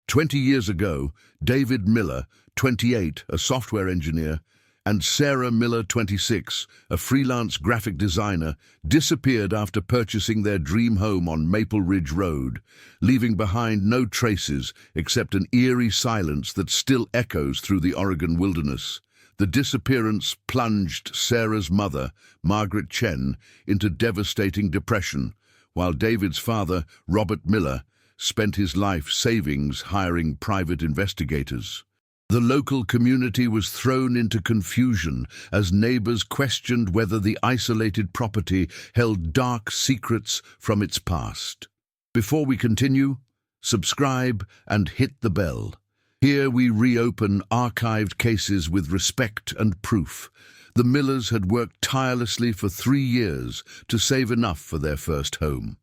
20 years ago, David Miller, 28, a software engineer, and Sarah Miller, 26, a freelance graphic designer, disappeared after purchasing their dream home on Maple Ridge Road, leaving behind no traces except an eerie silence that still echoes through the Oregon wilderness. The disappearance plunged Sarah's mother, Margaret Chen, into devastating depression, while David's father, Robert Miller, spent his life savings hiring private investigators. The local community was thrown into confusion as neighbors questioned whether the isolated property held dark secrets from its past. Before we continue, subscribe and hit the bell. Here we reopen archived cases with respect and proof. The Millers had worked tirelessly for 3 years to save enough for their first home.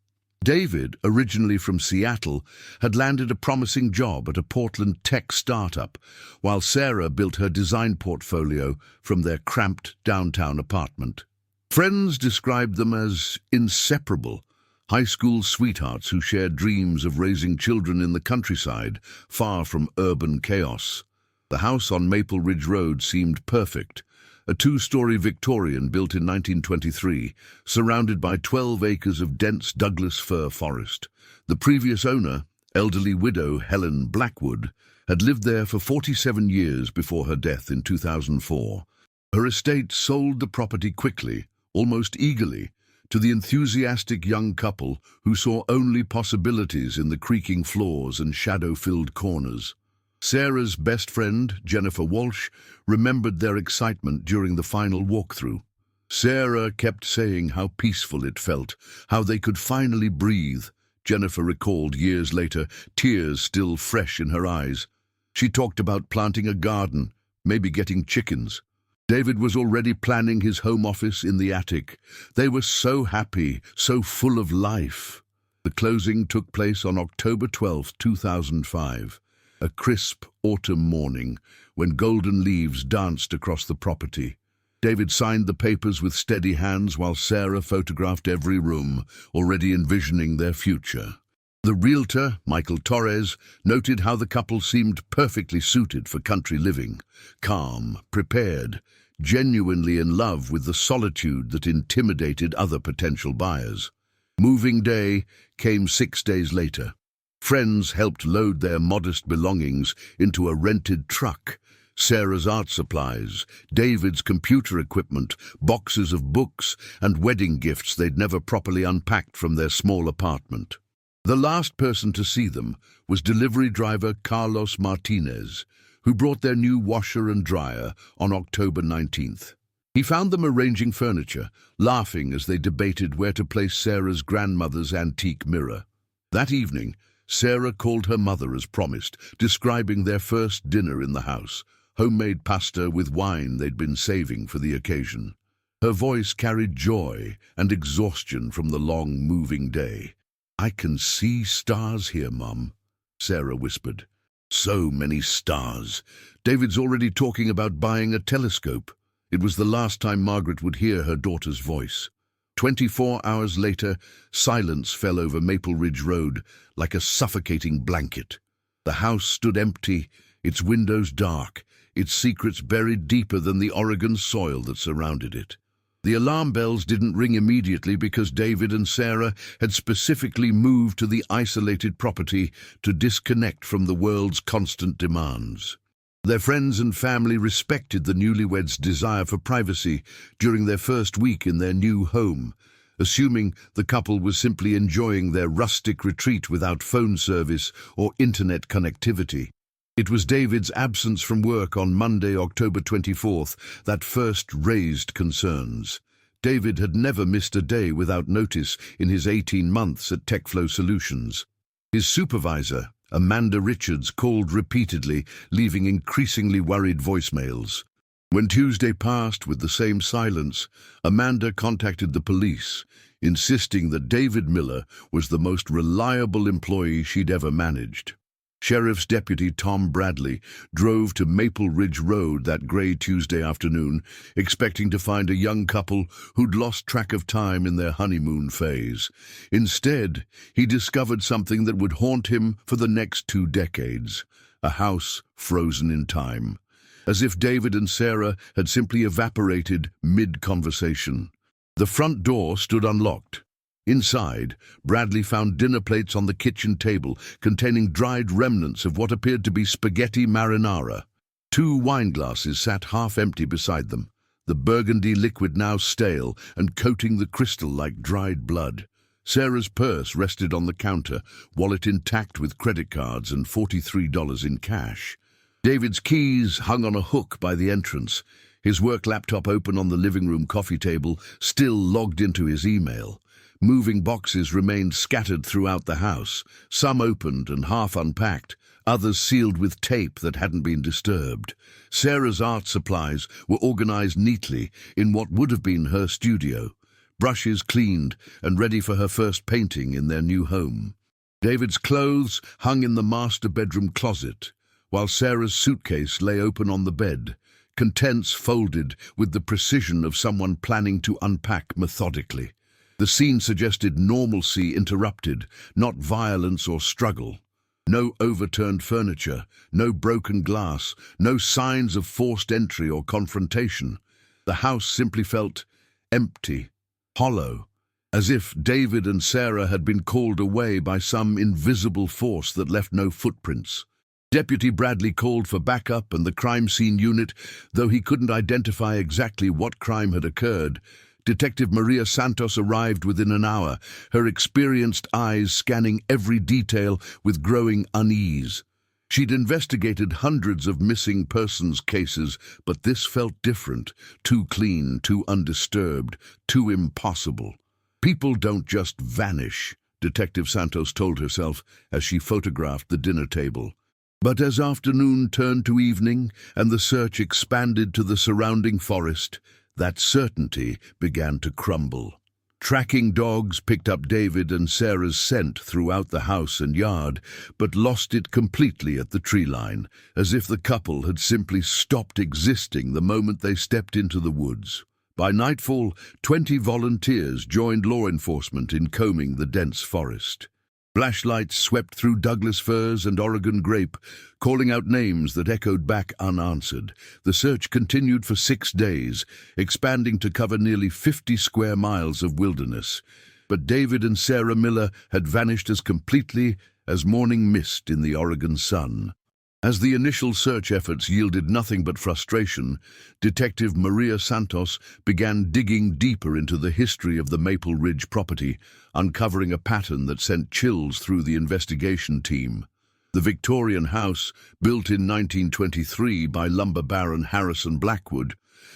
David, originally from Seattle, had landed a promising job at a Portland tech startup, while Sarah built her design portfolio from their cramped downtown apartment. Friends described them as inseparable, high school sweethearts who shared dreams of raising children in the countryside, far from urban chaos. The house on Maple Ridge Road seemed perfect, a 2-story Victorian built in 1923, surrounded by 12 acres of dense Douglas fir forest. The previous owner, elderly widow Helen Blackwood, had lived there for 47 years before her death in 2004. Her estate sold the property quickly, almost eagerly, to the enthusiastic young couple who saw only possibilities in the creaking floors and shadow-filled corners. Sarah's best friend, Jennifer Walsh, remembered their excitement during the final walkthrough. Sarah kept saying how peaceful it felt, how they could finally breathe. Jennifer recalled years later, tears still fresh in her eyes. She talked about planting a garden, maybe getting chickens. David was already planning his home office in the attic. They were so happy, so full of life. The closing took place on October 12, 2005. A crisp autumn morning, when golden leaves danced across the property. David signed the papers with steady hands while Sarah photographed every room, already envisioning their future. The realtor, Michael Torres, noted how the couple seemed perfectly suited for country living, calm, prepared, genuinely in love with the solitude that intimidated other potential buyers. Moving day came 6 days later. Friends helped load their modest belongings into a rented truck. Sarah's art supplies, David's computer equipment, boxes of books, and wedding gifts they'd never properly unpacked from their small apartment. The last person to see them was delivery driver Carlos Martinez, who brought their new washer and dryer on October 19th. He found them arranging furniture, laughing as they debated where to place Sarah's grandmother's antique mirror. That evening, Sarah called her mother as promised, describing their first dinner in the house, homemade pasta with wine they'd been saving for the occasion. Her voice carried joy and exhaustion from the long, moving day. "I can see stars here, Mum," Sarah whispered. "So many stars. David's already talking about buying a telescope." It was the last time Margaret would hear her daughter's voice. 24 hours later, silence fell over Maple Ridge Road like a suffocating blanket. The house stood empty, its windows dark, its secrets buried deeper than the Oregon soil that surrounded it. The alarm bells didn't ring immediately because David and Sarah had specifically moved to the isolated property to disconnect from the world's constant demands. Their friends and family respected the newlyweds' desire for privacy during their first week in their new home, assuming the couple was simply enjoying their rustic retreat without phone service or internet connectivity. It was David's absence from work on Monday, October 24th, that first raised concerns. David had never missed a day without notice in his 18 months at TechFlow Solutions. His supervisor, Amanda Richards, called repeatedly, leaving increasingly worried voicemails. When Tuesday passed with the same silence, Amanda contacted the police, insisting that David Miller was the most reliable employee she'd ever managed. Sheriff's Deputy Tom Bradley drove to Maple Ridge Road that grey Tuesday afternoon, expecting to find a young couple who'd lost track of time in their honeymoon phase. Instead, he discovered something that would haunt him for the next 2 decades: a house frozen in time. As if David and Sarah had simply evaporated mid-conversation. The front door stood unlocked. Inside, Bradley found dinner plates on the kitchen table containing dried remnants of what appeared to be spaghetti marinara. 2 wine glasses sat half empty beside them, the burgundy liquid now stale and coating the crystal like dried blood. Sarah's purse rested on the counter, wallet intact with credit cards and $43 in cash. David's keys hung on a hook by the entrance, his work laptop open on the living room coffee table, still logged into his email. Moving boxes remained scattered throughout the house, some opened and half unpacked, others sealed with tape that hadn't been disturbed. Sarah's art supplies were organized neatly in what would have been her studio, brushes cleaned and ready for her first painting in their new home. David's clothes hung in the master bedroom closet, while Sarah's suitcase lay open on the bed, contents folded with the precision of someone planning to unpack methodically. The scene suggested normalcy interrupted, not violence or struggle. No overturned furniture, no broken glass, no signs of forced entry or confrontation. The house simply felt empty, hollow, as if David and Sarah had been called away by some invisible force that left no footprints. Deputy Bradley called for backup and the crime scene unit, though he couldn't identify exactly what crime had occurred. Detective Maria Santos arrived within an hour, her experienced eyes scanning every detail with growing unease. She'd investigated hundreds of missing persons cases, but this felt different, too clean, too undisturbed, too impossible. People don't just vanish, Detective Santos told herself as she photographed the dinner table. But as afternoon turned to evening and the search expanded to the surrounding forest, that certainty began to crumble. Tracking dogs picked up David and Sarah's scent throughout the house and yard, but lost it completely at the tree line, as if the couple had simply stopped existing the moment they stepped into the woods. By nightfall, 20 volunteers joined law enforcement in combing the dense forest. Flashlights swept through Douglas firs and Oregon grape, calling out names that echoed back unanswered. The search continued for 6 days, expanding to cover nearly 50 square miles of wilderness. But David and Sarah Miller had vanished as completely as morning mist in the Oregon sun. As the initial search efforts yielded nothing but frustration, Detective Maria Santos began digging deeper into the history of the Maple Ridge property, uncovering a pattern that sent chills through the investigation team. The Victorian house, built in 1923 by lumber baron Harrison Blackwood,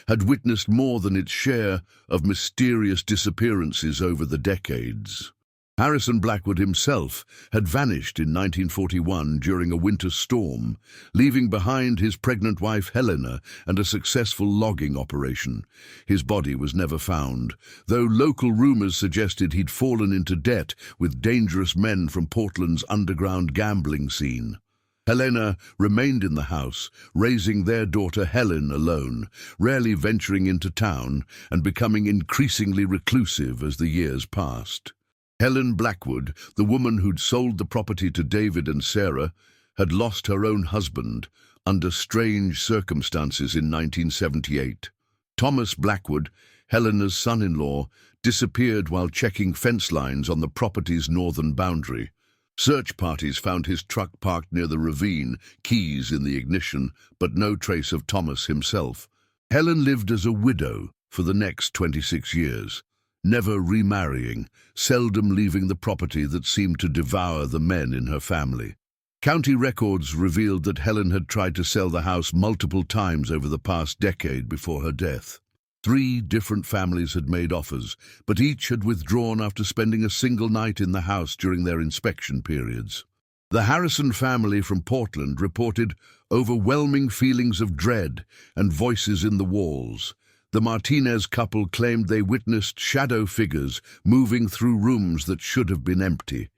had witnessed more than its share of mysterious disappearances over the decades. Harrison Blackwood himself had vanished in 1941 during a winter storm, leaving behind his pregnant wife Helena and a successful logging operation. His body was never found, though local rumors suggested he'd fallen into debt with dangerous men from Portland's underground gambling scene. Helena remained in the house, raising their daughter Helen alone, rarely venturing into town and becoming increasingly reclusive as the years passed. Helen Blackwood, the woman who'd sold the property to David and Sarah, had lost her own husband under strange circumstances in 1978. Thomas Blackwood, Helena's son-in-law, disappeared while checking fence lines on the property's northern boundary. Search parties found his truck parked near the ravine, keys in the ignition, but no trace of Thomas himself. Helen lived as a widow for the next 26 years. Never remarrying, seldom leaving the property that seemed to devour the men in her family. County records revealed that Helen had tried to sell the house multiple times over the past decade before her death. 3 different families had made offers, but each had withdrawn after spending a single night in the house during their inspection periods. The Harrison family from Portland reported overwhelming feelings of dread and voices in the walls. The Martinez couple claimed they witnessed shadow figures moving through rooms that should have been empty.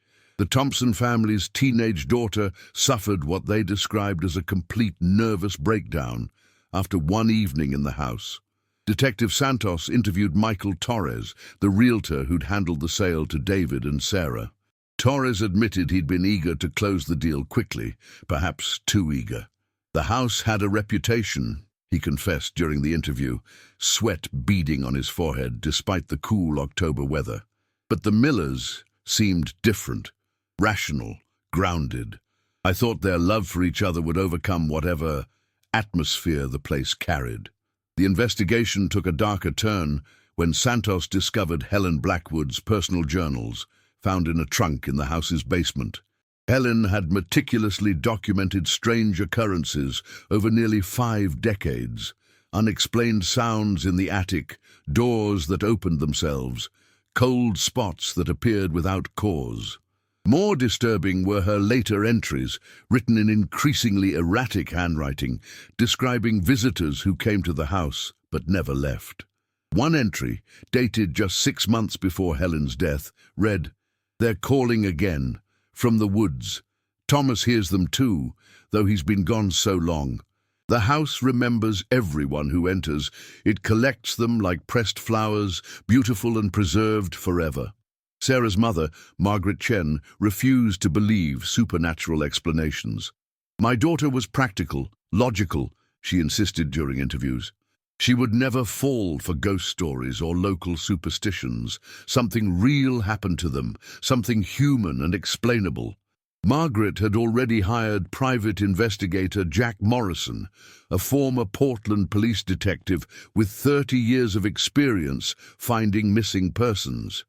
The Thompson family's teenage daughter suffered what they described as a complete nervous breakdown after one evening in the house. Detective Santos interviewed Michael Torres, the realtor who'd handled the sale to David and Sarah. Torres admitted he'd been eager to close the deal quickly, perhaps too eager. The house had a reputation, he confessed during the interview, sweat beading on his forehead despite the cool October weather. But the Millers seemed different, rational, grounded. I thought their love for each other would overcome whatever atmosphere the place carried. The investigation took a darker turn when Santos discovered Helen Blackwood's personal journals, found in a trunk in the house's basement. Helen had meticulously documented strange occurrences over nearly 5 decades, unexplained sounds in the attic, doors that opened themselves, cold spots that appeared without cause. More disturbing were her later entries, written in increasingly erratic handwriting, describing visitors who came to the house but never left. One entry, dated just 6 months before Helen's death, read, "They're calling again. From the woods. Thomas hears them too, though he's been gone so long. The house remembers everyone who enters. It collects them like pressed flowers, beautiful and preserved forever." Sarah's mother, Margaret Chen, refused to believe supernatural explanations. "My daughter was practical, logical," she insisted during interviews. She would never fall for ghost stories or local superstitions. Something real happened to them, something human and explainable. Margaret had already hired private investigator Jack Morrison, a former Portland police detective with 30 years of experience finding missing persons.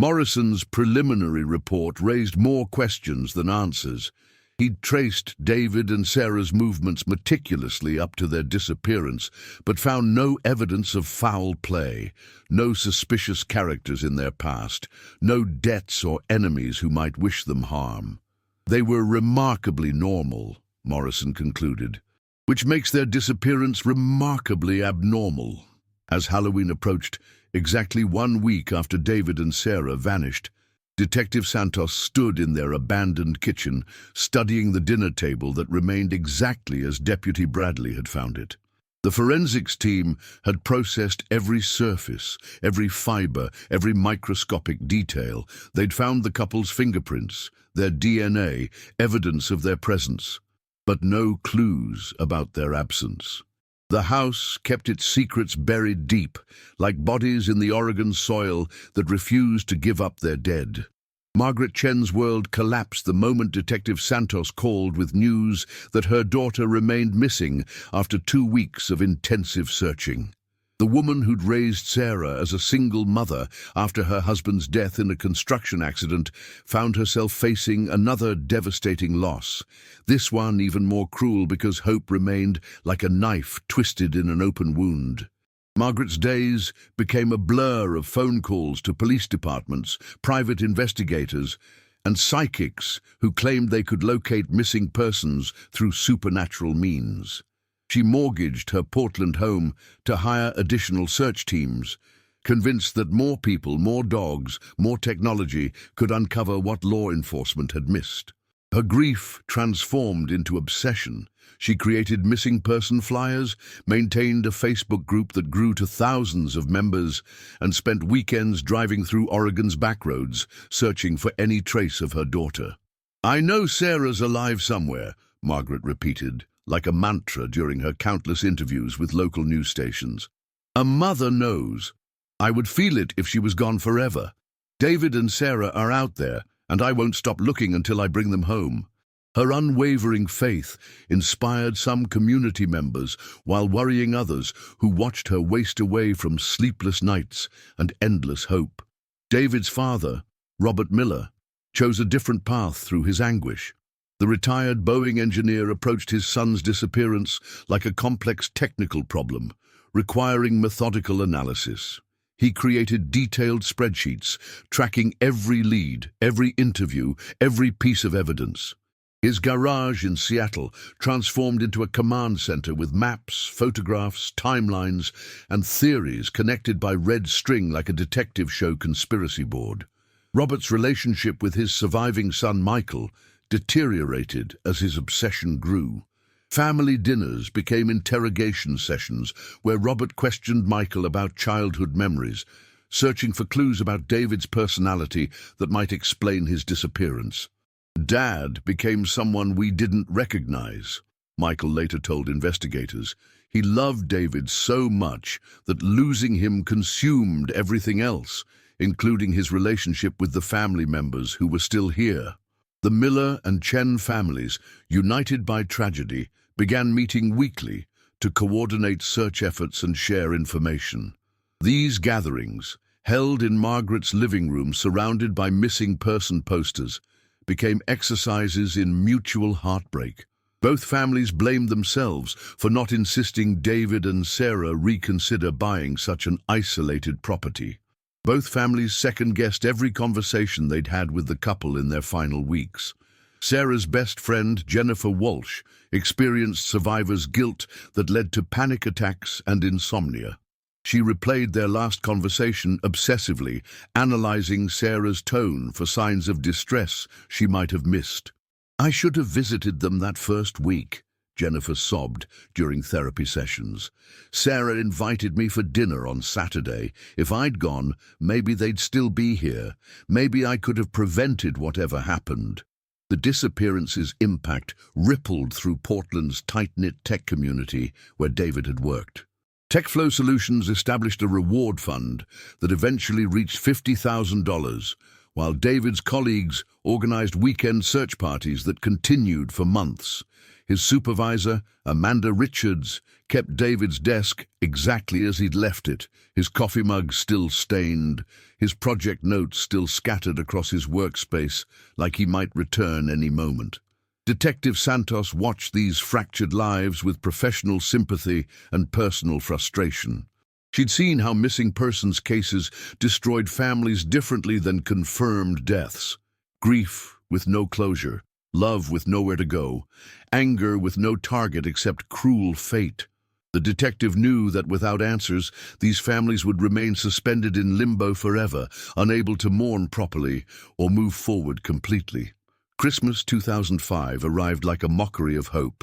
Morrison's preliminary report raised more questions than answers. He'd traced David and Sarah's movements meticulously up to their disappearance, but found no evidence of foul play, no suspicious characters in their past, no debts or enemies who might wish them harm. They were remarkably normal, Morrison concluded, which makes their disappearance remarkably abnormal. As Halloween approached, exactly 1 week after David and Sarah vanished, Detective Santos stood in their abandoned kitchen, studying the dinner table that remained exactly as Deputy Bradley had found it. The forensics team had processed every surface, every fiber, every microscopic detail. They'd found the couple's fingerprints, their DNA, evidence of their presence, but no clues about their absence. The house kept its secrets buried deep, like bodies in the Oregon soil that refused to give up their dead. Margaret Chen's world collapsed the moment Detective Santos called with news that her daughter remained missing after 2 weeks of intensive searching. The woman who'd raised Sarah as a single mother after her husband's death in a construction accident found herself facing another devastating loss, this one even more cruel because hope remained like a knife twisted in an open wound. Margaret's days became a blur of phone calls to police departments, private investigators, and psychics who claimed they could locate missing persons through supernatural means. She mortgaged her Portland home to hire additional search teams, convinced that more people, more dogs, more technology could uncover what law enforcement had missed. Her grief transformed into obsession. She created missing person flyers, maintained a Facebook group that grew to thousands of members, and spent weekends driving through Oregon's backroads, searching for any trace of her daughter. "I know Sarah's alive somewhere," Margaret repeated, like a mantra during her countless interviews with local news stations. "A mother knows. I would feel it if she was gone forever. David and Sarah are out there, and I won't stop looking until I bring them home." Her unwavering faith inspired some community members while worrying others who watched her waste away from sleepless nights and endless hope. David's father, Robert Miller, chose a different path through his anguish. The retired Boeing engineer approached his son's disappearance like a complex technical problem, requiring methodical analysis. He created detailed spreadsheets, tracking every lead, every interview, every piece of evidence. His garage in Seattle transformed into a command center with maps, photographs, timelines, and theories connected by red string like a detective show conspiracy board. Robert's relationship with his surviving son Michael deteriorated as his obsession grew. Family dinners became interrogation sessions where Robert questioned Michael about childhood memories, searching for clues about David's personality that might explain his disappearance. Dad became someone we didn't recognize, Michael later told investigators. He loved David so much that losing him consumed everything else, including his relationship with the family members who were still here. The Miller and Chen families, united by tragedy, began meeting weekly to coordinate search efforts and share information. These gatherings, held in Margaret's living room surrounded by missing person posters, became exercises in mutual heartbreak. Both families blamed themselves for not insisting David and Sarah reconsider buying such an isolated property. Both families second-guessed every conversation they'd had with the couple in their final weeks. Sarah's best friend, Jennifer Walsh, experienced survivor's guilt that led to panic attacks and insomnia. She replayed their last conversation obsessively, analyzing Sarah's tone for signs of distress she might have missed. "I should have visited them that first week," Jennifer sobbed during therapy sessions. "Sarah invited me for dinner on Saturday. If I'd gone, maybe they'd still be here. Maybe I could have prevented whatever happened." The disappearance's impact rippled through Portland's tight-knit tech community where David had worked. TechFlow Solutions established a reward fund that eventually reached $50,000, while David's colleagues organized weekend search parties that continued for months. His supervisor, Amanda Richards, kept David's desk exactly as he'd left it, his coffee mug still stained, his project notes still scattered across his workspace like he might return any moment. Detective Santos watched these fractured lives with professional sympathy and personal frustration. She'd seen how missing persons cases destroyed families differently than confirmed deaths. Grief with no closure, love with nowhere to go, anger with no target except cruel fate. The detective knew that without answers, these families would remain suspended in limbo forever, unable to mourn properly or move forward completely. Christmas 2005 arrived like a mockery of hope.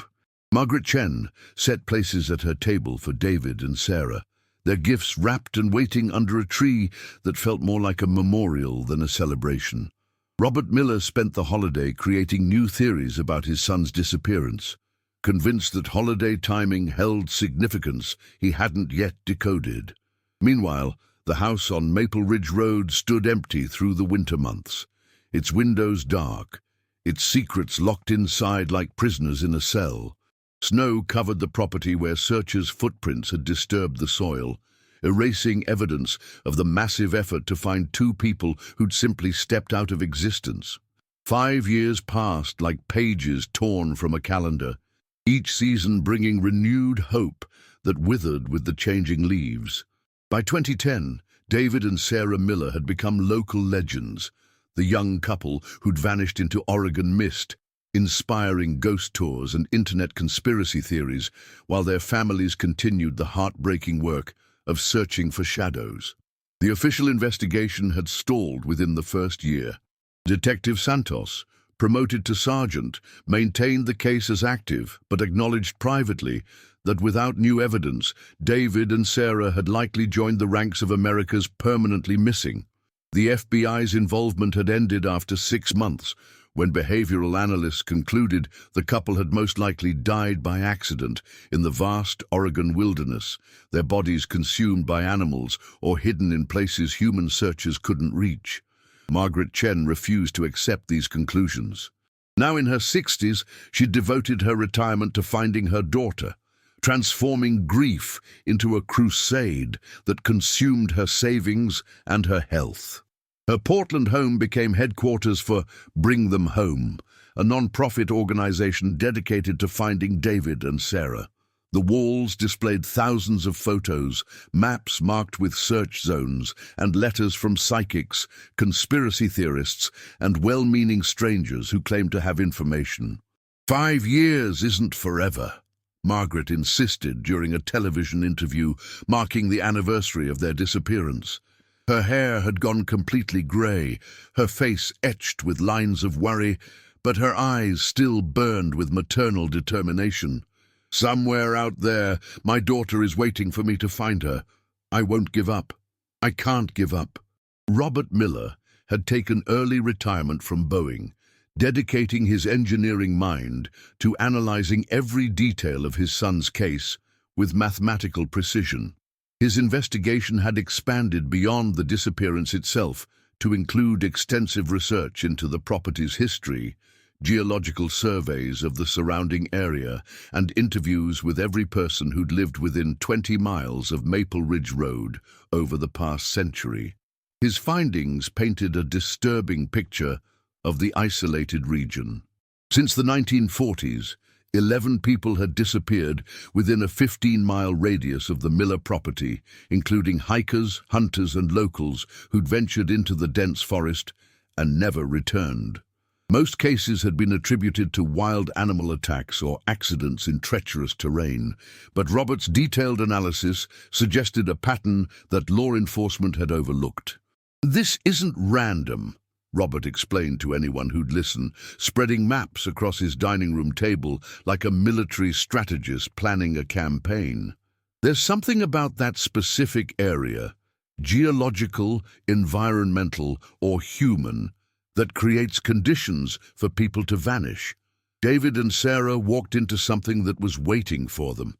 Margaret Chen set places at her table for David and Sarah, their gifts wrapped and waiting under a tree that felt more like a memorial than a celebration. Robert Miller spent the holiday creating new theories about his son's disappearance, convinced that holiday timing held significance he hadn't yet decoded. Meanwhile, the house on Maple Ridge Road stood empty through the winter months, its windows dark, its secrets locked inside like prisoners in a cell. Snow covered the property where searchers' footprints had disturbed the soil, erasing evidence of the massive effort to find two people who'd simply stepped out of existence. 5 years passed like pages torn from a calendar, each season bringing renewed hope that withered with the changing leaves. By 2010, David and Sarah Miller had become local legends, the young couple who'd vanished into Oregon mist, inspiring ghost tours and internet conspiracy theories, while their families continued the heartbreaking work of searching for shadows. The official investigation had stalled within the first year. Detective Santos, promoted to sergeant, maintained the case as active, but acknowledged privately that without new evidence, David and Sarah had likely joined the ranks of America's permanently missing. The FBI's involvement had ended after 6 months, when behavioral analysts concluded the couple had most likely died by accident in the vast Oregon wilderness, their bodies consumed by animals or hidden in places human searchers couldn't reach. Margaret Chen refused to accept these conclusions. Now in her 60s, she'd devoted her retirement to finding her daughter, transforming grief into a crusade that consumed her savings and her health. Her Portland home became headquarters for Bring Them Home, a non-profit organization dedicated to finding David and Sarah. The walls displayed thousands of photos, maps marked with search zones, and letters from psychics, conspiracy theorists, and well-meaning strangers who claimed to have information. 5 years isn't forever, Margaret insisted during a television interview marking the anniversary of their disappearance. Her hair had gone completely grey, her face etched with lines of worry, but her eyes still burned with maternal determination. "Somewhere out there, my daughter is waiting for me to find her. I won't give up. I can't give up." Robert Miller had taken early retirement from Boeing, dedicating his engineering mind to analyzing every detail of his son's case with mathematical precision. His investigation had expanded beyond the disappearance itself to include extensive research into the property's history, geological surveys of the surrounding area, and interviews with every person who'd lived within 20 miles of Maple Ridge Road over the past century. His findings painted a disturbing picture of the isolated region. Since the 1940s, 11 people had disappeared within a 15-mile radius of the Miller property, including hikers, hunters, and locals who'd ventured into the dense forest and never returned. Most cases had been attributed to wild animal attacks or accidents in treacherous terrain, but Robert's detailed analysis suggested a pattern that law enforcement had overlooked. "This isn't random," Robert explained to anyone who'd listen, spreading maps across his dining room table like a military strategist planning a campaign. "There's something about that specific area, geological, environmental, or human, that creates conditions for people to vanish." David and Sarah walked into something that was waiting for them.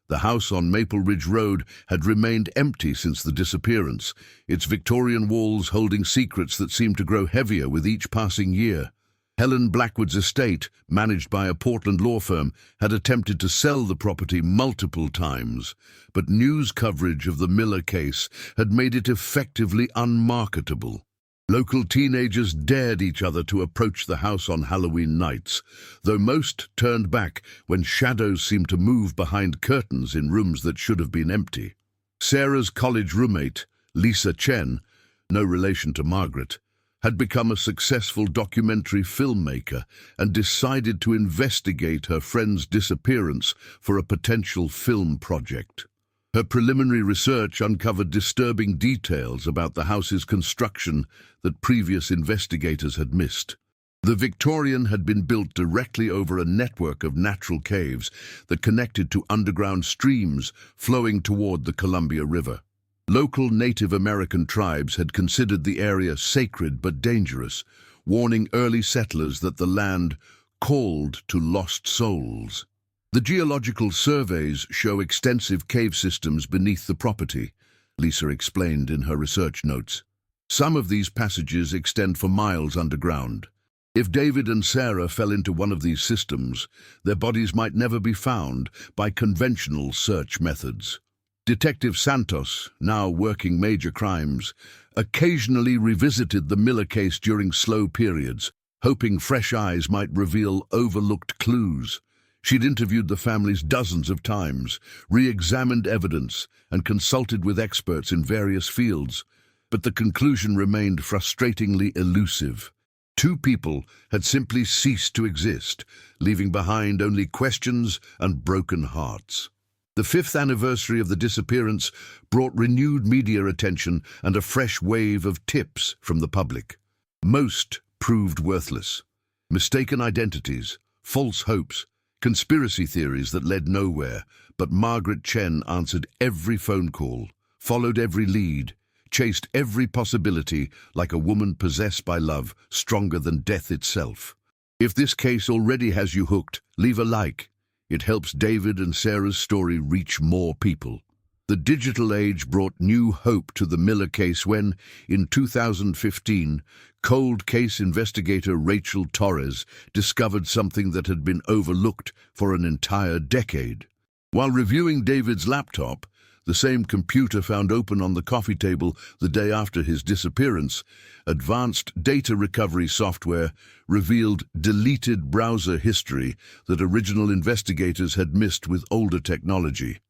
The house on Maple Ridge Road had remained empty since the disappearance, its Victorian walls holding secrets that seemed to grow heavier with each passing year. Helen Blackwood's estate, managed by a Portland law firm, had attempted to sell the property multiple times, but news coverage of the Miller case had made it effectively unmarketable. Local teenagers dared each other to approach the house on Halloween nights, though most turned back when shadows seemed to move behind curtains in rooms that should have been empty. Sarah's college roommate, Lisa Chen, no relation to Margaret, had become a successful documentary filmmaker and decided to investigate her friend's disappearance for a potential film project. Her preliminary research uncovered disturbing details about the house's construction that previous investigators had missed. The Victorian had been built directly over a network of natural caves that connected to underground streams flowing toward the Columbia River. Local Native American tribes had considered the area sacred but dangerous, warning early settlers that the land called to lost souls. The geological surveys show extensive cave systems beneath the property, Lisa explained in her research notes. Some of these passages extend for miles underground. If David and Sarah fell into one of these systems, their bodies might never be found by conventional search methods. Detective Santos, now working major crimes, occasionally revisited the Miller case during slow periods, hoping fresh eyes might reveal overlooked clues. She'd interviewed the families dozens of times, re-examined evidence, and consulted with experts in various fields, but the conclusion remained frustratingly elusive. Two people had simply ceased to exist, leaving behind only questions and broken hearts. The 5th anniversary of the disappearance brought renewed media attention and a fresh wave of tips from the public. Most proved worthless. Mistaken identities, false hopes, conspiracy theories that led nowhere, but Margaret Chen answered every phone call, followed every lead, chased every possibility like a woman possessed by love, stronger than death itself. If this case already has you hooked, leave a like. It helps David and Sarah's story reach more people. The digital age brought new hope to the Miller case when, in 2015, cold case investigator Rachel Torres discovered something that had been overlooked for an entire decade. While reviewing David's laptop, the same computer found open on the coffee table the day after his disappearance, advanced data recovery software revealed deleted browser history that original investigators had missed with older technology.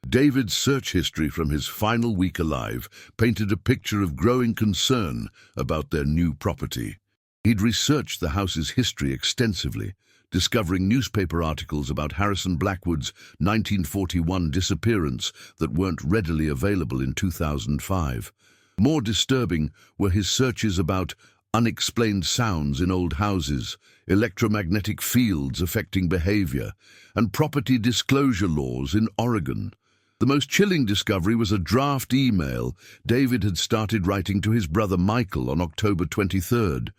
David's search history from his final week alive painted a picture of growing concern about their new property. He'd researched the house's history extensively, discovering newspaper articles about Harrison Blackwood's 1941 disappearance that weren't readily available in 2005. More disturbing were his searches about unexplained sounds in old houses, electromagnetic fields affecting behavior, and property disclosure laws in Oregon. The most chilling discovery was a draft email David had started writing to his brother Michael on October 23rd,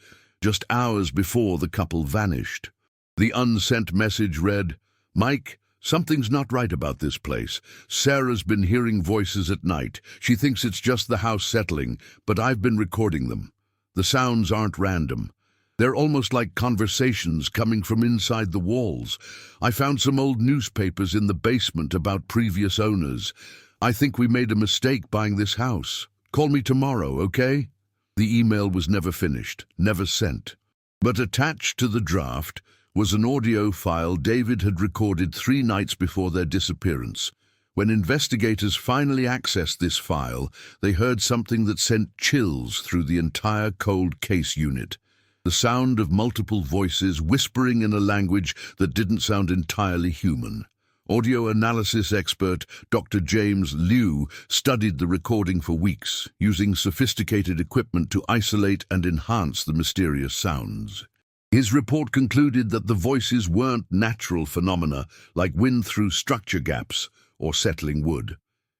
just hours before the couple vanished. The unsent message read, "Mike, something's not right about this place. Sarah's been hearing voices at night. She thinks it's just the house settling, but I've been recording them. The sounds aren't random. They're almost like conversations coming from inside the walls. I found some old newspapers in the basement about previous owners. I think we made a mistake buying this house. Call me tomorrow, okay?" The email was never finished, never sent. But attached to the draft was an audio file David had recorded 3 nights before their disappearance. When investigators finally accessed this file, they heard something that sent chills through the entire cold case unit. The sound of multiple voices whispering in a language that didn't sound entirely human. Audio analysis expert Dr. James Liu studied the recording for weeks, using sophisticated equipment to isolate and enhance the mysterious sounds. His report concluded that the voices weren't natural phenomena like wind through structure gaps or settling wood.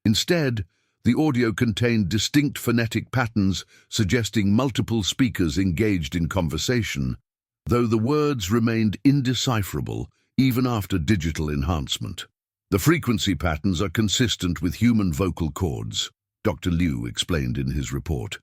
Instead, the audio contained distinct phonetic patterns suggesting multiple speakers engaged in conversation, though the words remained indecipherable even after digital enhancement. The frequency patterns are consistent with human vocal cords, Dr. Liu explained in his report.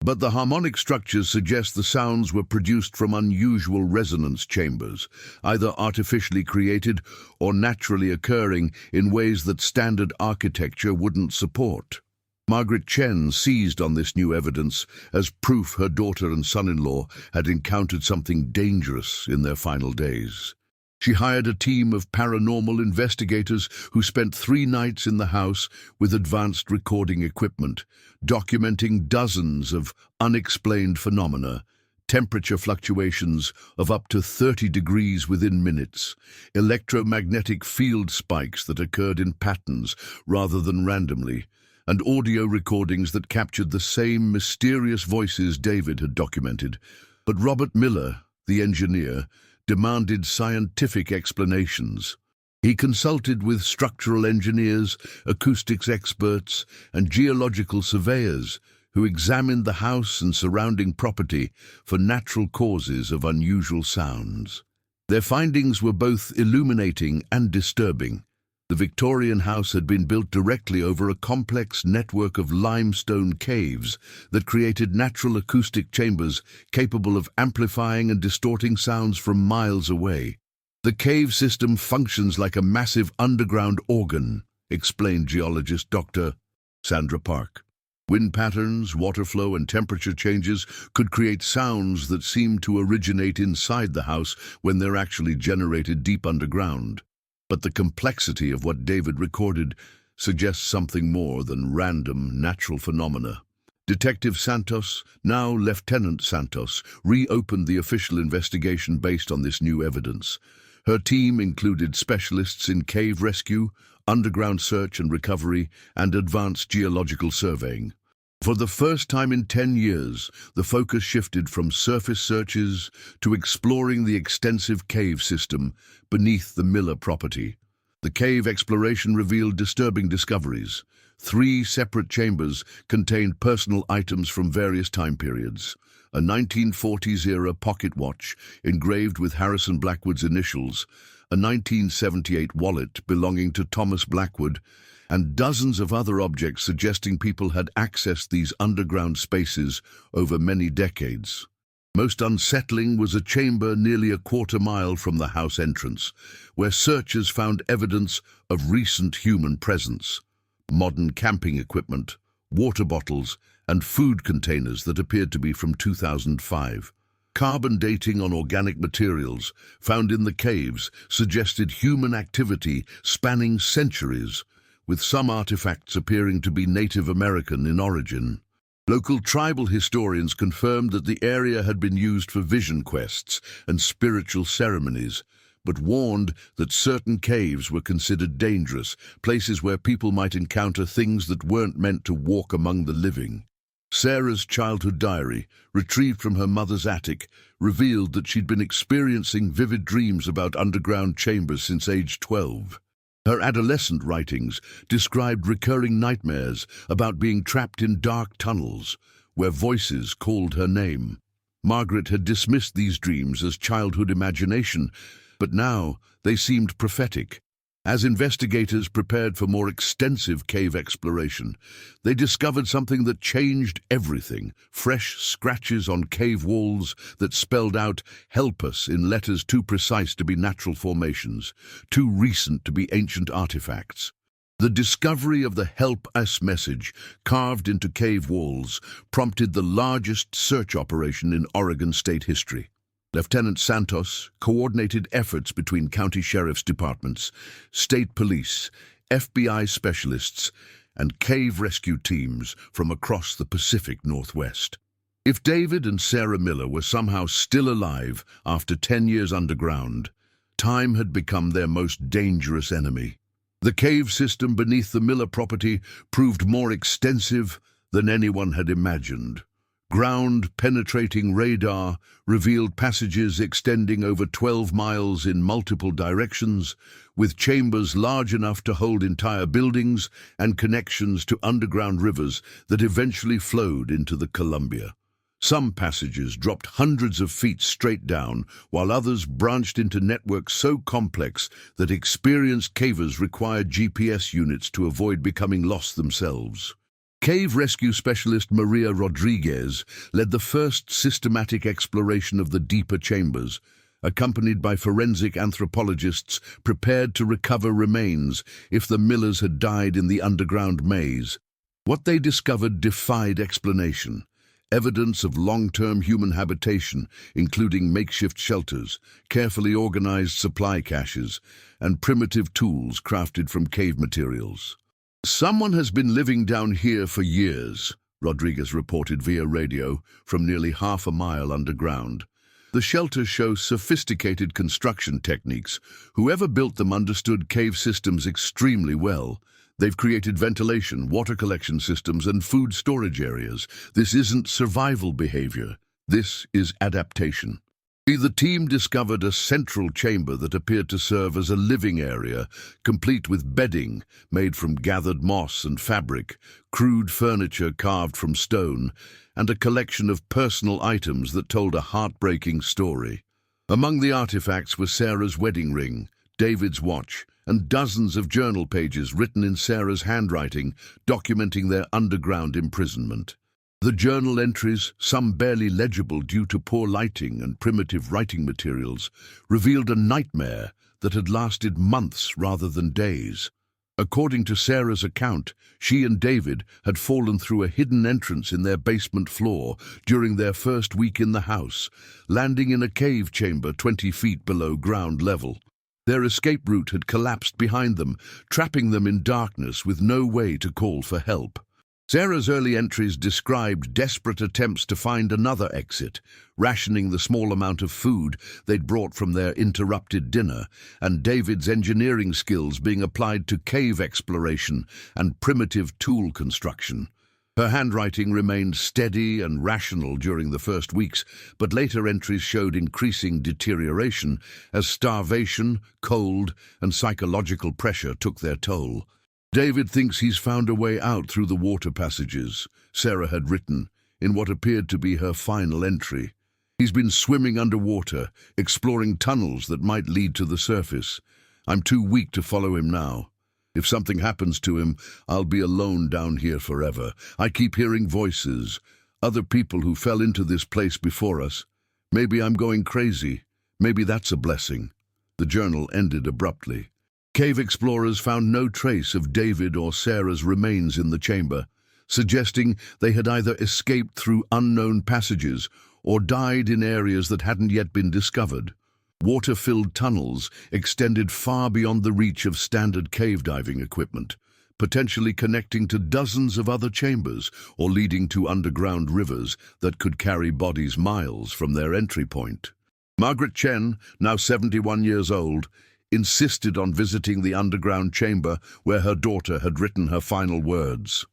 But the harmonic structures suggest the sounds were produced from unusual resonance chambers, either artificially created or naturally occurring in ways that standard architecture wouldn't support. Margaret Chen seized on this new evidence as proof her daughter and son-in-law had encountered something dangerous in their final days. She hired a team of paranormal investigators who spent 3 nights in the house with advanced recording equipment, documenting dozens of unexplained phenomena, temperature fluctuations of up to 30 degrees within minutes, electromagnetic field spikes that occurred in patterns rather than randomly, and audio recordings that captured the same mysterious voices David had documented. But Robert Miller, the engineer, demanded scientific explanations. He consulted with structural engineers, acoustics experts, and geological surveyors who examined the house and surrounding property for natural causes of unusual sounds. Their findings were both illuminating and disturbing. The Victorian house had been built directly over a complex network of limestone caves that created natural acoustic chambers capable of amplifying and distorting sounds from miles away. "The cave system functions like a massive underground organ," explained geologist Dr. Sandra Park. "Wind patterns, water flow, and temperature changes could create sounds that seem to originate inside the house when they're actually generated deep underground. But the complexity of what David recorded suggests something more than random natural phenomena." Detective Santos, now Lieutenant Santos, reopened the official investigation based on this new evidence. Her team included specialists in cave rescue, underground search and recovery, and advanced geological surveying. For the first time in 10 years, the focus shifted from surface searches to exploring the extensive cave system beneath the Miller property. The cave exploration revealed disturbing discoveries. 3 separate chambers contained personal items from various time periods. A 1940s-era pocket watch engraved with Harrison Blackwood's initials, a 1978 wallet belonging to Thomas Blackwood, and dozens of other objects suggesting people had accessed these underground spaces over many decades. Most unsettling was a chamber nearly a quarter-mile from the house entrance, where searchers found evidence of recent human presence. Modern camping equipment, water bottles, and food containers that appeared to be from 2005. Carbon dating on organic materials found in the caves suggested human activity spanning centuries, with some artifacts appearing to be Native American in origin. Local tribal historians confirmed that the area had been used for vision quests and spiritual ceremonies, but warned that certain caves were considered dangerous, places where people might encounter things that weren't meant to walk among the living. Sarah's childhood diary, retrieved from her mother's attic, revealed that she'd been experiencing vivid dreams about underground chambers since age 12. Her adolescent writings described recurring nightmares about being trapped in dark tunnels, where voices called her name. Margaret had dismissed these dreams as childhood imagination, but now they seemed prophetic. As investigators prepared for more extensive cave exploration, they discovered something that changed everything: fresh scratches on cave walls that spelled out "Help us" in letters too precise to be natural formations, too recent to be ancient artifacts. The discovery of the "Help us" message, carved into cave walls, prompted the largest search operation in Oregon state history. Lieutenant Santos coordinated efforts between county sheriff's departments, state police, FBI specialists, and cave rescue teams from across the Pacific Northwest. If David and Sarah Miller were somehow still alive after 10 years underground, time had become their most dangerous enemy. The cave system beneath the Miller property proved more extensive than anyone had imagined. Ground-penetrating radar revealed passages extending over 12 miles in multiple directions, with chambers large enough to hold entire buildings and connections to underground rivers that eventually flowed into the Columbia. Some passages dropped hundreds of feet straight down, while others branched into networks so complex that experienced cavers required GPS units to avoid becoming lost themselves. Cave rescue specialist Maria Rodriguez led the first systematic exploration of the deeper chambers, accompanied by forensic anthropologists prepared to recover remains if the Millers had died in the underground maze. What they discovered defied explanation: evidence of long-term human habitation, including makeshift shelters, carefully organized supply caches, and primitive tools crafted from cave materials. "Someone has been living down here for years," Rodriguez reported via radio from nearly half a mile underground. "The shelters show sophisticated construction techniques. Whoever built them understood cave systems extremely well. They've created ventilation, water collection systems, and food storage areas. This isn't survival behavior. This is adaptation." The team discovered a central chamber that appeared to serve as a living area, complete with bedding made from gathered moss and fabric, crude furniture carved from stone, and a collection of personal items that told a heartbreaking story. Among the artifacts were Sarah's wedding ring, David's watch, and dozens of journal pages written in Sarah's handwriting, documenting their underground imprisonment. The journal entries, some barely legible due to poor lighting and primitive writing materials, revealed a nightmare that had lasted months rather than days. According to Sarah's account, she and David had fallen through a hidden entrance in their basement floor during their first week in the house, landing in a cave chamber 20 feet below ground level. Their escape route had collapsed behind them, trapping them in darkness with no way to call for help. Sarah's early entries described desperate attempts to find another exit, rationing the small amount of food they'd brought from their interrupted dinner, and David's engineering skills being applied to cave exploration and primitive tool construction. Her handwriting remained steady and rational during the first weeks, but later entries showed increasing deterioration as starvation, cold, and psychological pressure took their toll. "David thinks he's found a way out through the water passages," Sarah had written in what appeared to be her final entry. "He's been swimming underwater, exploring tunnels that might lead to the surface. I'm too weak to follow him now. If something happens to him, I'll be alone down here forever. I keep hearing voices, other people who fell into this place before us. Maybe I'm going crazy. Maybe that's a blessing." The journal ended abruptly. Cave explorers found no trace of David or Sarah's remains in the chamber, suggesting they had either escaped through unknown passages or died in areas that hadn't yet been discovered. Water-filled tunnels extended far beyond the reach of standard cave diving equipment, potentially connecting to dozens of other chambers or leading to underground rivers that could carry bodies miles from their entry point. Margaret Chen, now 71 years old, insisted on visiting the underground chamber where her daughter had written her final words.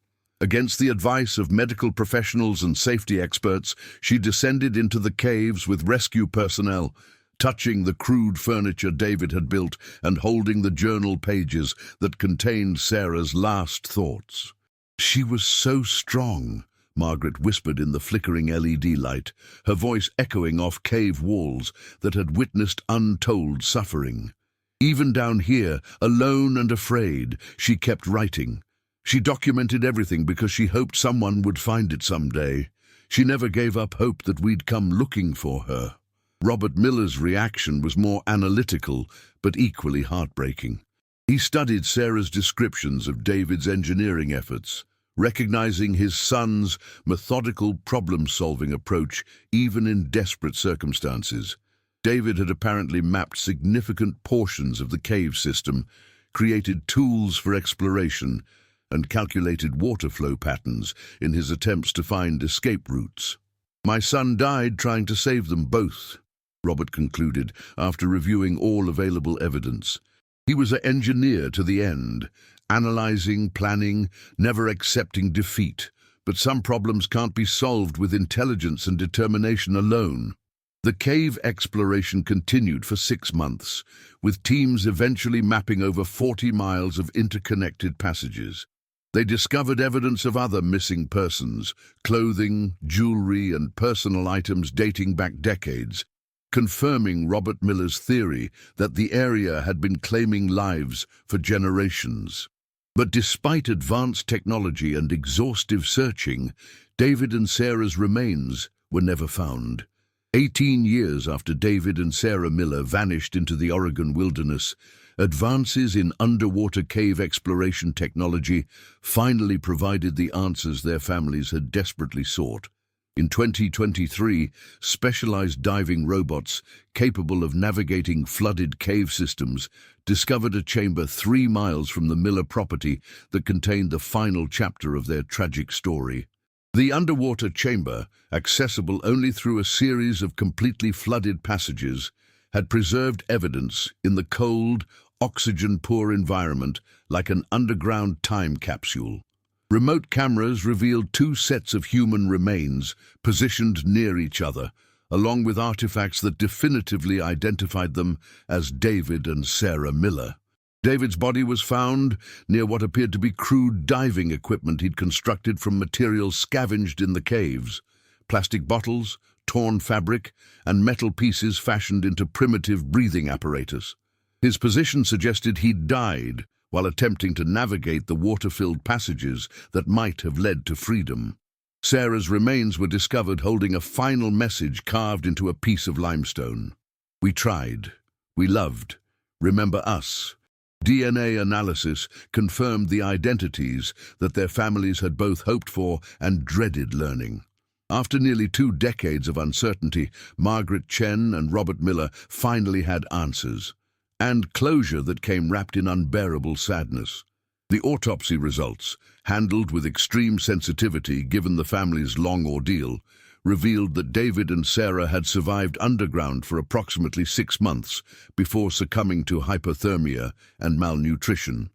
Against the advice of medical professionals and safety experts, she descended into the caves with rescue personnel, touching the crude furniture David had built and holding the journal pages that contained Sarah's last thoughts. "She was so strong," Margaret whispered in the flickering LED light, her voice echoing off cave walls that had witnessed untold suffering. Even down here, alone and afraid, she kept writing. She documented everything because she hoped someone would find it someday. She never gave up hope that we'd come looking for her. Robert Miller's reaction was more analytical, but equally heartbreaking. He studied Sarah's descriptions of David's engineering efforts, recognizing his son's methodical problem-solving approach even in desperate circumstances. David had apparently mapped significant portions of the cave system, created tools for exploration, and calculated water flow patterns in his attempts to find escape routes. "My son died trying to save them both," Robert concluded after reviewing all available evidence. He was an engineer to the end, analyzing, planning, never accepting defeat. But some problems can't be solved with intelligence and determination alone. The cave exploration continued for 6 months, with teams eventually mapping over 40 miles of interconnected passages. They discovered evidence of other missing persons, clothing, jewelry, and personal items dating back decades, confirming Robert Miller's theory that the area had been claiming lives for generations. But despite advanced technology and exhaustive searching, David and Sarah's remains were never found. 18 years after David and Sarah Miller vanished into the Oregon wilderness, advances in underwater cave exploration technology finally provided the answers their families had desperately sought. In 2023, specialized diving robots capable of navigating flooded cave systems discovered a chamber 3 miles from the Miller property that contained the final chapter of their tragic story. The underwater chamber, accessible only through a series of completely flooded passages, had preserved evidence in the cold, oxygen-poor environment like an underground time capsule. Remote cameras revealed 2 sets of human remains positioned near each other, along with artifacts that definitively identified them as David and Sarah Miller. David's body was found near what appeared to be crude diving equipment he'd constructed from materials scavenged in the caves: plastic bottles, torn fabric, and metal pieces fashioned into primitive breathing apparatus. His position suggested he'd died while attempting to navigate the water-filled passages that might have led to freedom. Sarah's remains were discovered holding a final message carved into a piece of limestone. "We tried. We loved. Remember us." DNA analysis confirmed the identities that their families had both hoped for and dreaded learning. After nearly 2 decades of uncertainty, Margaret Chen and Robert Miller finally had answers, and closure that came wrapped in unbearable sadness. The autopsy results, handled with extreme sensitivity given the family's long ordeal, revealed that David and Sarah had survived underground for approximately 6 months before succumbing to hypothermia and malnutrition.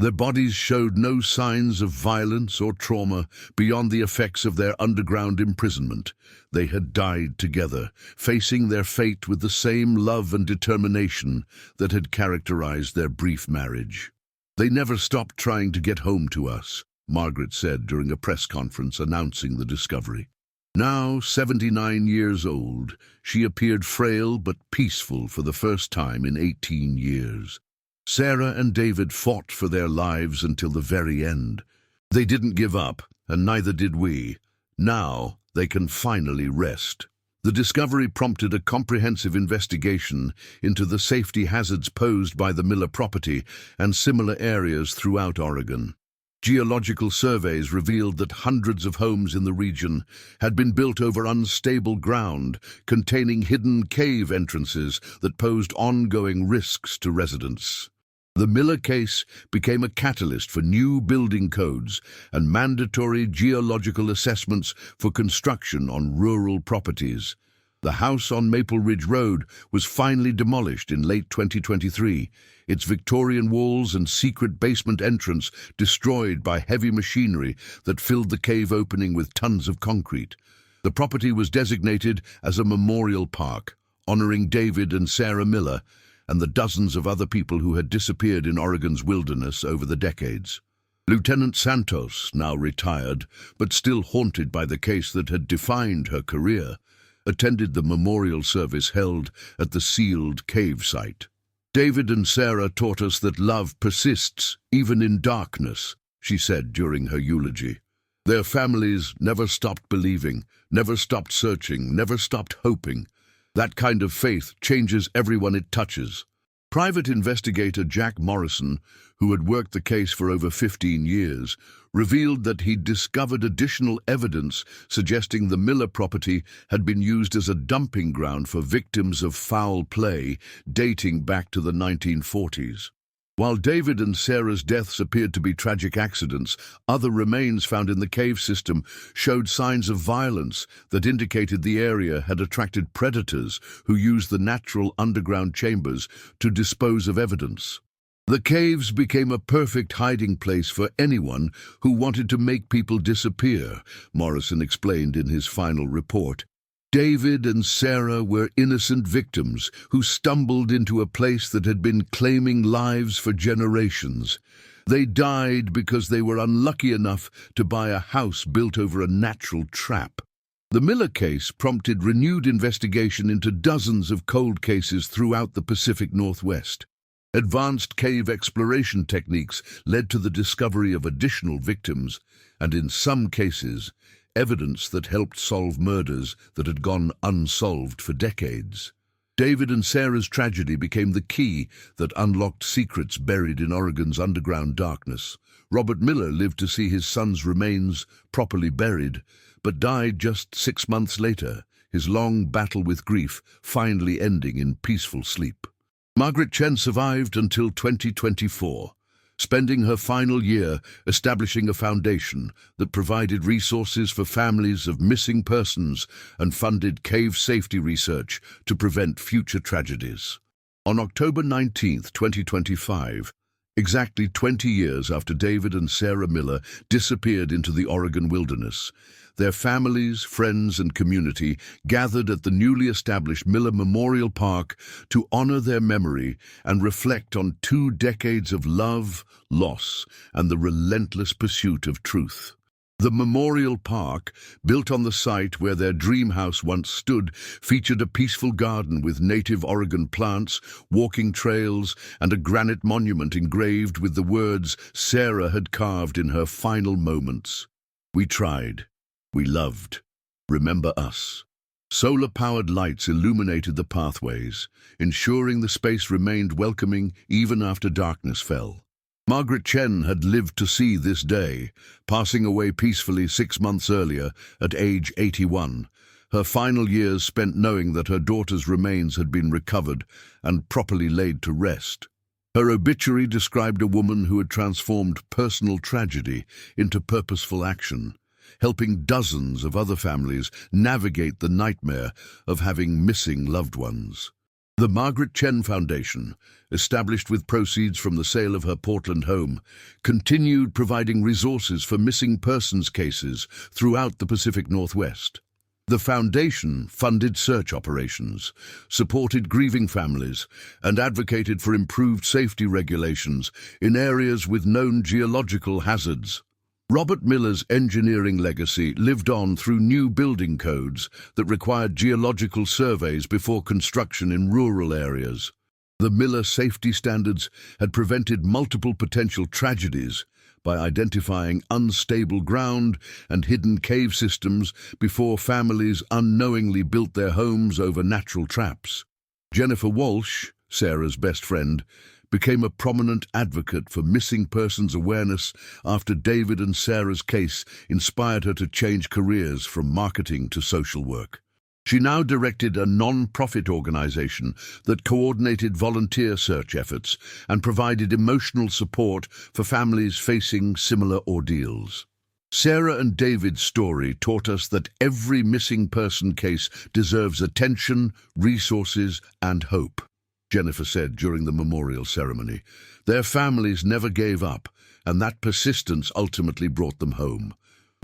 Their bodies showed no signs of violence or trauma beyond the effects of their underground imprisonment. They had died together, facing their fate with the same love and determination that had characterized their brief marriage. "They never stopped trying to get home to us," Margaret said during a press conference announcing the discovery. Now 79 years old, she appeared frail but peaceful for the first time in 18 years. Sarah and David fought for their lives until the very end. They didn't give up, and neither did we. Now they can finally rest. The discovery prompted a comprehensive investigation into the safety hazards posed by the Miller property and similar areas throughout Oregon. Geological surveys revealed that hundreds of homes in the region had been built over unstable ground, containing hidden cave entrances that posed ongoing risks to residents. The Miller case became a catalyst for new building codes and mandatory geological assessments for construction on rural properties. The house on Maple Ridge Road was finally demolished in late 2023, its Victorian walls and secret basement entrance destroyed by heavy machinery that filled the cave opening with tons of concrete. The property was designated as a memorial park, honoring David and Sarah Miller and the dozens of other people who had disappeared in Oregon's wilderness over the decades. Lieutenant Santos, now retired, but still haunted by the case that had defined her career, attended the memorial service held at the sealed cave site. "David and Sarah taught us that love persists, even in darkness," she said during her eulogy. "Their families never stopped believing, never stopped searching, never stopped hoping. That kind of faith changes everyone it touches." Private investigator Jack Morrison, who had worked the case for over 15 years, revealed that he'd discovered additional evidence suggesting the Miller property had been used as a dumping ground for victims of foul play dating back to the 1940s. While David and Sarah's deaths appeared to be tragic accidents, other remains found in the cave system showed signs of violence that indicated the area had attracted predators who used the natural underground chambers to dispose of evidence. The caves became a perfect hiding place for anyone who wanted to make people disappear, Morrison explained in his final report. David and Sarah were innocent victims who stumbled into a place that had been claiming lives for generations. They died because they were unlucky enough to buy a house built over a natural trap. The Miller case prompted renewed investigation into dozens of cold cases throughout the Pacific Northwest. Advanced cave exploration techniques led to the discovery of additional victims, and in some cases, evidence that helped solve murders that had gone unsolved for decades. David and Sarah's tragedy became the key that unlocked secrets buried in Oregon's underground darkness. Robert Miller lived to see his son's remains properly buried, but died just 6 months later, his long battle with grief finally ending in peaceful sleep. Margaret Chen survived until 2024. Spending her final year establishing a foundation that provided resources for families of missing persons and funded cave safety research to prevent future tragedies. On October 19, 2025, exactly 20 years after David and Sarah Miller disappeared into the Oregon wilderness, their families, friends, and community gathered at the newly established Miller Memorial Park to honor their memory and reflect on 2 decades of love, loss, and the relentless pursuit of truth. The Memorial Park, built on the site where their dream house once stood, featured a peaceful garden with native Oregon plants, walking trails, and a granite monument engraved with the words Sarah had carved in her final moments. "We tried. We loved. Remember us." Solar-powered lights illuminated the pathways, ensuring the space remained welcoming even after darkness fell. Margaret Chen had lived to see this day, passing away peacefully 6 months earlier at age 81, her final years spent knowing that her daughter's remains had been recovered and properly laid to rest. Her obituary described a woman who had transformed personal tragedy into purposeful action, helping dozens of other families navigate the nightmare of having missing loved ones. The Margaret Chen Foundation, established with proceeds from the sale of her Portland home, continued providing resources for missing persons cases throughout the Pacific Northwest. The foundation funded search operations, supported grieving families, and advocated for improved safety regulations in areas with known geological hazards. Robert Miller's engineering legacy lived on through new building codes that required geological surveys before construction in rural areas. The Miller safety standards had prevented multiple potential tragedies by identifying unstable ground and hidden cave systems before families unknowingly built their homes over natural traps. Jennifer Walsh, Sarah's best friend, became a prominent advocate for missing persons awareness after David and Sarah's case inspired her to change careers from marketing to social work. She now directed a non-profit organization that coordinated volunteer search efforts and provided emotional support for families facing similar ordeals. Sarah and David's story taught us that every missing person case deserves attention, resources, and hope, Jennifer said during the memorial ceremony. Their families never gave up, and that persistence ultimately brought them home.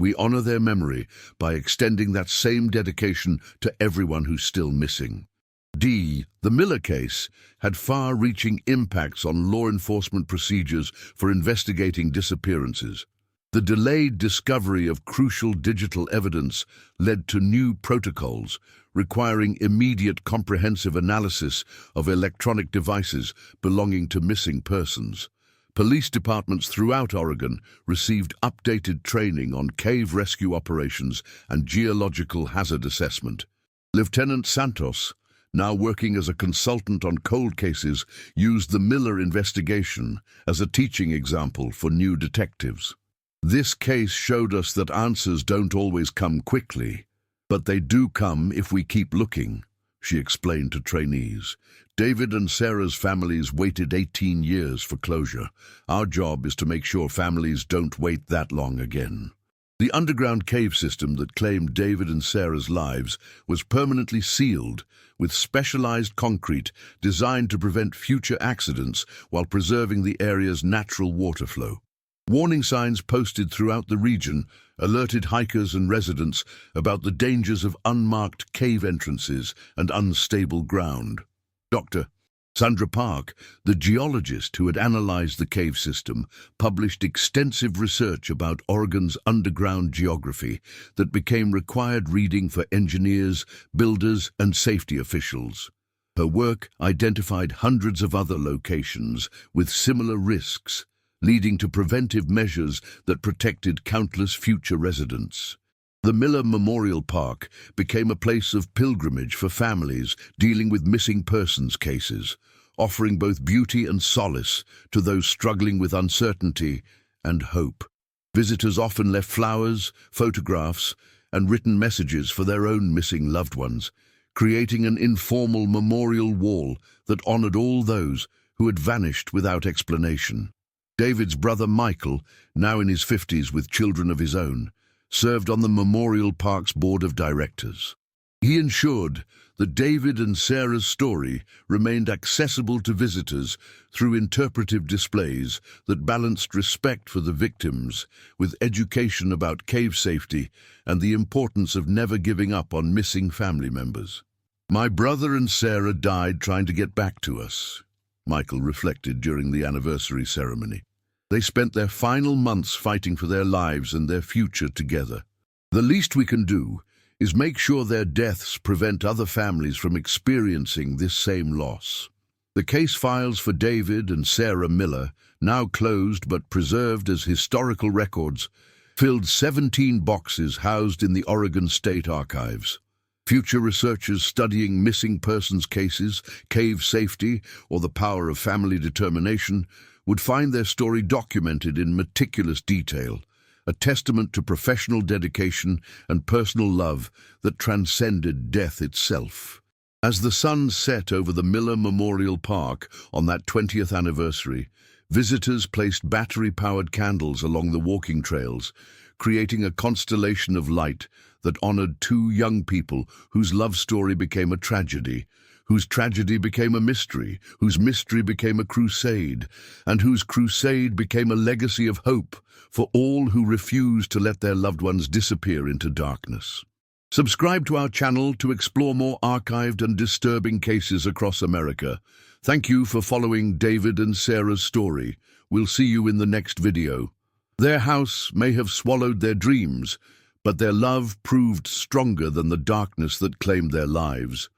We honor their memory by extending that same dedication to everyone who's still missing. The Miller case had far-reaching impacts on law enforcement procedures for investigating disappearances. The delayed discovery of crucial digital evidence led to new protocols requiring immediate comprehensive analysis of electronic devices belonging to missing persons. Police departments throughout Oregon received updated training on cave rescue operations and geological hazard assessment. Lieutenant Santos, now working as a consultant on cold cases, used the Miller investigation as a teaching example for new detectives. This case showed us that answers don't always come quickly, but they do come if we keep looking, she explained to trainees. David and Sarah's families waited 18 years for closure. Our job is to make sure families don't wait that long again. The underground cave system that claimed David and Sarah's lives was permanently sealed with specialized concrete designed to prevent future accidents while preserving the area's natural water flow. Warning signs posted throughout the region alerted hikers and residents about the dangers of unmarked cave entrances and unstable ground. Dr. Sandra Park, the geologist who had analyzed the cave system, published extensive research about Oregon's underground geography that became required reading for engineers, builders, and safety officials. Her work identified hundreds of other locations with similar risks, leading to preventive measures that protected countless future residents. The Miller Memorial Park became a place of pilgrimage for families dealing with missing persons cases, offering both beauty and solace to those struggling with uncertainty and hope. Visitors often left flowers, photographs, and written messages for their own missing loved ones, creating an informal memorial wall that honored all those who had vanished without explanation. David's brother Michael, now in his 50s with children of his own, served on the Memorial Park's board of directors. He ensured that David and Sarah's story remained accessible to visitors through interpretive displays that balanced respect for the victims with education about cave safety and the importance of never giving up on missing family members. "My brother and Sarah died trying to get back to us," Michael reflected during the anniversary ceremony. "They spent their final months fighting for their lives and their future together. The least we can do is make sure their deaths prevent other families from experiencing this same loss." The case files for David and Sarah Miller, now closed but preserved as historical records, filled 17 boxes housed in the Oregon State Archives. Future researchers studying missing persons cases, cave safety, or the power of family determination would find their story documented in meticulous detail, a testament to professional dedication and personal love that transcended death itself. As the sun set over the Miller Memorial Park on that 20th anniversary, visitors placed battery-powered candles along the walking trails, creating a constellation of light that honored two young people whose love story became a tragedy, whose tragedy became a mystery, whose mystery became a crusade, and whose crusade became a legacy of hope for all who refused to let their loved ones disappear into darkness. Subscribe to our channel to explore more archived and disturbing cases across America. Thank you for following David and Sarah's story. We'll see you in the next video. Their house may have swallowed their dreams, but their love proved stronger than the darkness that claimed their lives.